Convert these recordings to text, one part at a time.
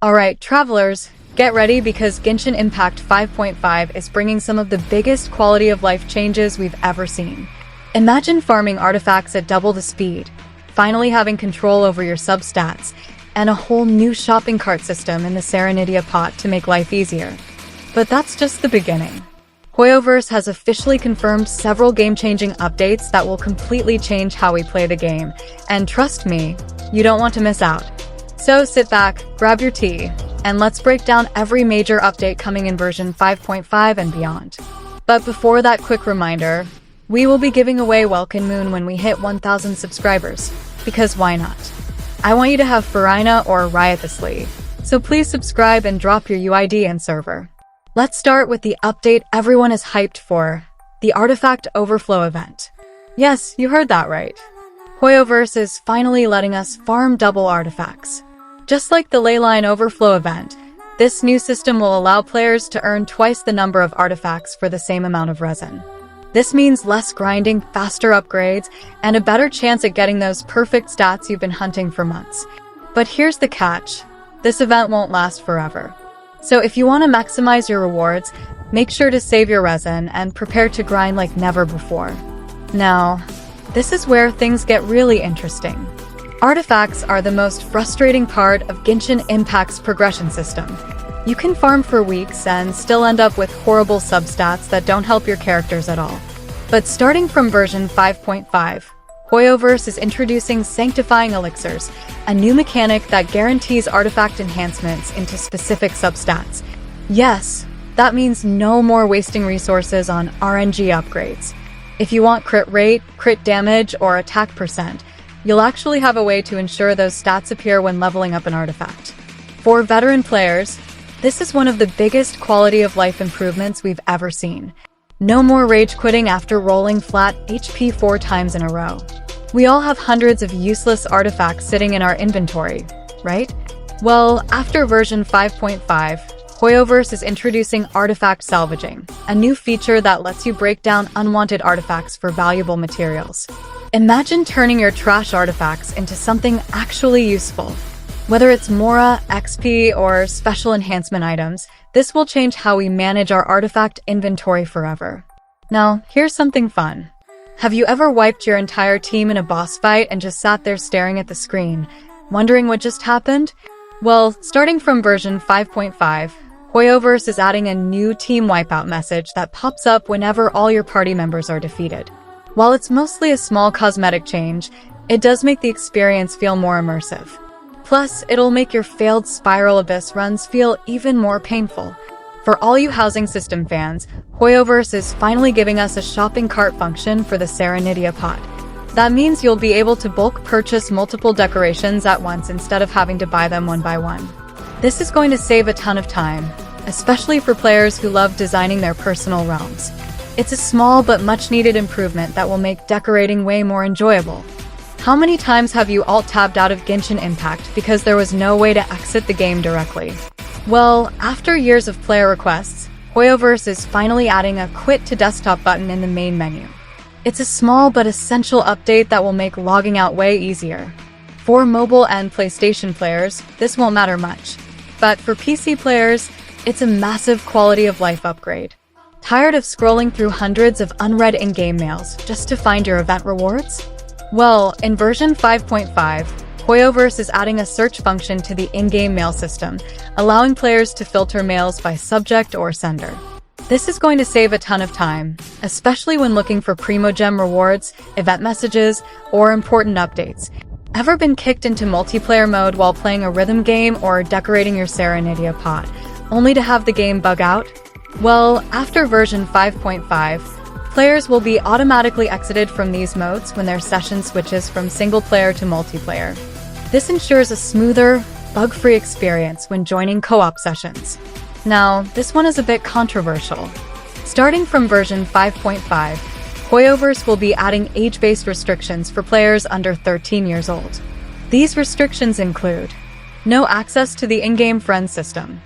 Alright, travelers, get ready because Genshin Impact 5.5 is bringing some of the biggest quality of life changes we've ever seen. Imagine farming artifacts at double the speed, finally having control over your substats, and a whole new shopping cart system in the Serenitea pot to make life easier. But that's just the beginning. Hoyoverse has officially confirmed several game-changing updates that will completely change how we play the game, and trust me, you don't want to miss out. So sit back, grab your tea, and let's break down every major update coming in version 5.5 and beyond. But before that, quick reminder, we will be giving away Welkin Moon when we hit 1,000 subscribers, because why not? I want you to have Farina or riotously, so please subscribe and drop your UID and server. Let's start with the update everyone is hyped for, the Artifact Overflow event. Yes, you heard that right. Hoyoverse is finally letting us farm double artifacts. Just like the Leyline Overflow event, this new system will allow players to earn twice the number of artifacts for the same amount of resin. This means less grinding, faster upgrades, and a better chance at getting those perfect stats you've been hunting for months. But here's the catch. This event won't last forever. So if you want to maximize your rewards, make sure to save your resin and prepare to grind like never before. Now, this is where things get really interesting. Artifacts are the most frustrating part of Genshin Impact's progression system. You can farm for weeks and still end up with horrible substats that don't help your characters at all. But starting from version 5.5, Hoyoverse is introducing Sanctifying Elixirs, a new mechanic that guarantees artifact enhancements into specific substats. Yes, that means no more wasting resources on RNG upgrades. If you want crit rate, crit damage, or attack percent, you'll actually have a way to ensure those stats appear when leveling up an artifact. For veteran players, this is one of the biggest quality of life improvements we've ever seen. No more rage quitting after rolling flat HP 4 times in a row. We all have hundreds of useless artifacts sitting in our inventory, right? Well, after version 5.5, Hoyoverse is introducing artifact salvaging, a new feature that lets you break down unwanted artifacts for valuable materials. Imagine turning your trash artifacts into something actually useful. Whether it's Mora, XP, or special enhancement items, this will change how we manage our artifact inventory forever. Now, here's something fun. Have you ever wiped your entire team in a boss fight and just sat there staring at the screen, wondering what just happened? Well, starting from version 5.5, Hoyoverse is adding a new team wipeout message that pops up whenever all your party members are defeated. While it's mostly a small cosmetic change, it does make the experience feel more immersive. Plus, it'll make your failed Spiral Abyss runs feel even more painful. For all you housing system fans, Hoyoverse is finally giving us a shopping cart function for the Serenitea pot. That means you'll be able to bulk purchase multiple decorations at once instead of having to buy them one by one. This is going to save a ton of time, especially for players who love designing their personal realms. It's a small but much-needed improvement that will make decorating way more enjoyable. How many times have you alt-tabbed out of Genshin Impact because there was no way to exit the game directly? Well, after years of player requests, Hoyoverse is finally adding a Quit to Desktop button in the main menu. It's a small but essential update that will make logging out way easier. For mobile and PlayStation players, this won't matter much. But for PC players, it's a massive quality of life upgrade. Tired of scrolling through hundreds of unread in-game mails just to find your event rewards? Well, in version 5.5, Hoyoverse is adding a search function to the in-game mail system, allowing players to filter mails by subject or sender. This is going to save a ton of time, especially when looking for Primogem rewards, event messages, or important updates. Ever been kicked into multiplayer mode while playing a rhythm game or decorating your Serenitea pot, only to have the game bug out? Well, after version 5.5, players will be automatically exited from these modes when their session switches from single-player to multiplayer. This ensures a smoother, bug-free experience when joining co-op sessions. Now, this one is a bit controversial. Starting from version 5.5, Hoyoverse will be adding age-based restrictions for players under 13 years old. These restrictions include no access to the in-game friend system,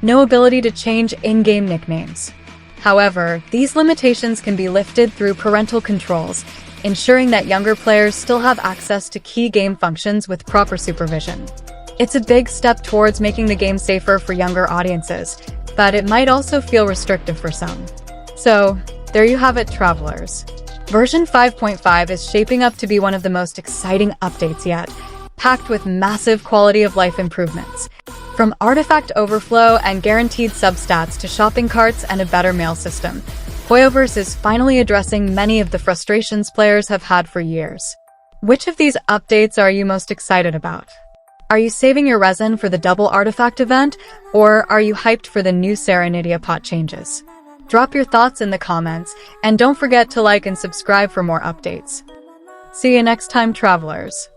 no ability to change in-game nicknames. However, these limitations can be lifted through parental controls, ensuring that younger players still have access to key game functions with proper supervision. It's a big step towards making the game safer for younger audiences, but it might also feel restrictive for some. So, there you have it, travelers. Version 5.5 is shaping up to be one of the most exciting updates yet, packed with massive quality of life improvements. From artifact overflow and guaranteed substats to shopping carts and a better mail system, Hoyoverse is finally addressing many of the frustrations players have had for years. Which of these updates are you most excited about? Are you saving your resin for the double artifact event, or are you hyped for the new Serenitea pot changes? Drop your thoughts in the comments, and don't forget to like and subscribe for more updates. See you next time, travelers.